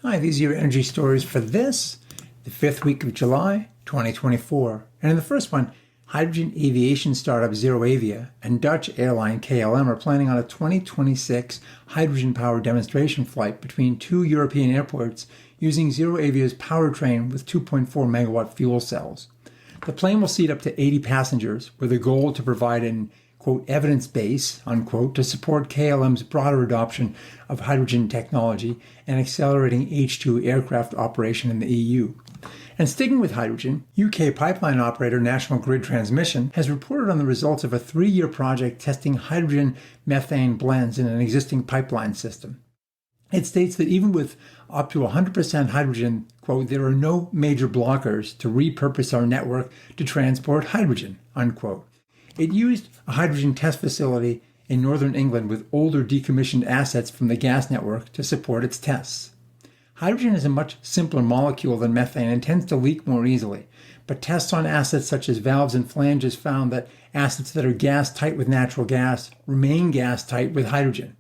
Hi, these are your energy stories for the 5th week of July, 2024. And in the first one, hydrogen aviation startup ZeroAvia and Dutch airline KLM are planning on a 2026 hydrogen-powered demonstration flight between two European airports using ZeroAvia's powertrain with 2.4 megawatt fuel cells. The plane will seat up to 80 passengers with a goal to provide an quote, evidence base, unquote, to support KLM's broader adoption of hydrogen technology and accelerating H2 aircraft operation in the EU. And sticking with hydrogen, UK pipeline operator National Grid Transmission has reported on the results of a 3-year project testing hydrogen-methane blends in an existing pipeline system. It states that even with up to 100% hydrogen, quote, there are no major blockers to repurpose our network to transport hydrogen, unquote. It used a hydrogen test facility in northern England with older decommissioned assets from the gas network to support its tests. Hydrogen is a much simpler molecule than methane and tends to leak more easily, but tests on assets such as valves and flanges found that assets that are gas-tight with natural gas remain gas-tight with hydrogen.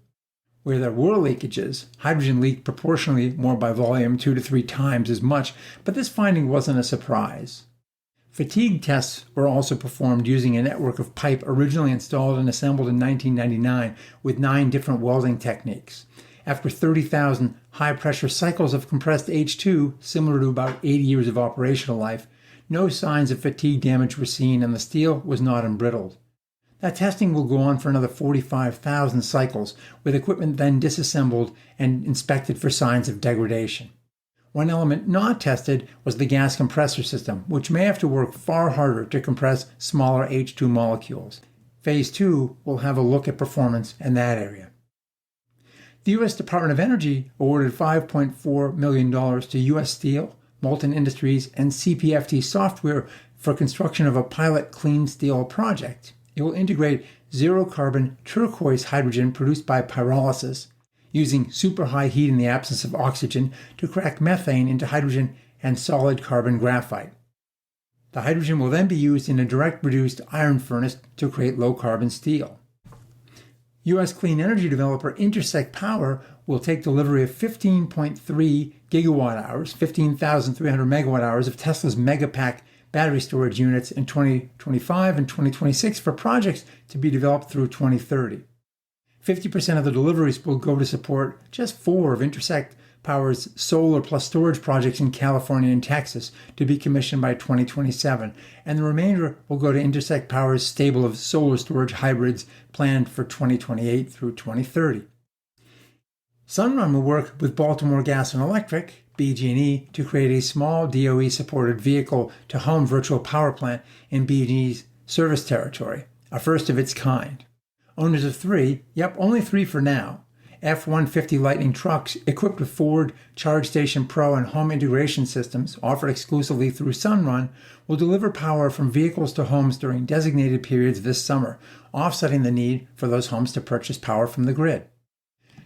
Where there were leakages, hydrogen leaked proportionally more by volume, 2 to 3 times as much, but this finding wasn't a surprise. Fatigue tests were also performed using a network of pipe originally installed and assembled in 1999 with 9 different welding techniques. After 30,000 high-pressure cycles of compressed H2, similar to about 80 years of operational life, no signs of fatigue damage were seen and the steel was not embrittled. That testing will go on for another 45,000 cycles, with equipment then disassembled and inspected for signs of degradation. One element not tested was the gas compressor system, which may have to work far harder to compress smaller H2 molecules. Phase 2 will have a look at performance in that area. The U.S. Department of Energy awarded $5.4 million to U.S. Steel, Molten Industries, and CPFT Software for construction of a pilot clean steel project. It will integrate zero-carbon turquoise hydrogen produced by pyrolysis, using super high heat in the absence of oxygen to crack methane into hydrogen and solid carbon graphite. The hydrogen will then be used in a direct reduced iron furnace to create low carbon steel. U.S. clean energy developer Intersect Power will take delivery of 15.3 gigawatt hours, 15,300 megawatt hours of Tesla's Megapack battery storage units in 2025 and 2026 for projects to be developed through 2030. 50% of the deliveries will go to support just 4 of Intersect Power's solar plus storage projects in California and Texas to be commissioned by 2027, and the remainder will go to Intersect Power's stable of solar storage hybrids planned for 2028 through 2030. Sunrun will work with Baltimore Gas and Electric, BG&E, to create a small DOE-supported vehicle-to-home virtual power plant in BG&E's service territory, a first of its kind. Owners of 3, only 3 for now, F-150 Lightning trucks equipped with Ford Charge Station Pro and home integration systems offered exclusively through Sunrun will deliver power from vehicles to homes during designated periods this summer, offsetting the need for those homes to purchase power from the grid.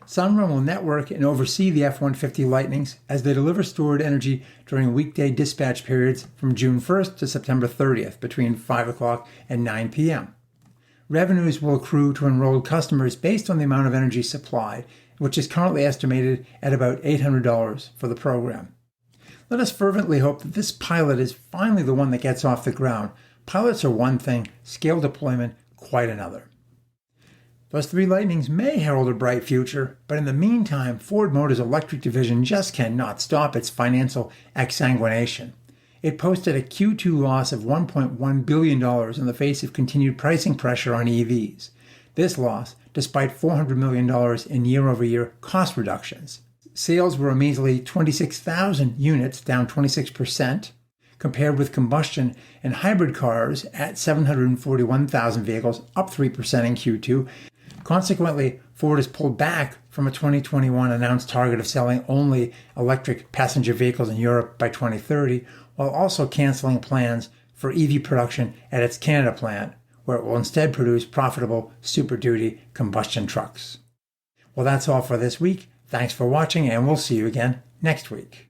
Sunrun will network and oversee the F-150 Lightnings as they deliver stored energy during weekday dispatch periods from June 1st to September 30th between 5 o'clock and 9 p.m. Revenues will accrue to enrolled customers based on the amount of energy supplied, which is currently estimated at about $800 for the program. Let us fervently hope that this pilot is finally the one that gets off the ground. Pilots are one thing, scale deployment quite another. Those 3 Lightnings may herald a bright future, but in the meantime, Ford Motors' electric division just cannot stop its financial exsanguination. It posted a Q2 loss of $1.1 billion in the face of continued pricing pressure on EVs. This loss, despite $400 million in year-over-year cost reductions. Sales were a measly 26,000 units, down 26%, compared with combustion and hybrid cars at 741,000 vehicles, up 3% in Q2. Consequently, Ford has pulled back from a 2021 announced target of selling only electric passenger vehicles in Europe by 2030, while also canceling plans for EV production at its Canada plant, where it will instead produce profitable Super Duty combustion trucks. Well, that's all for this week. Thanks for watching, and we'll see you again next week.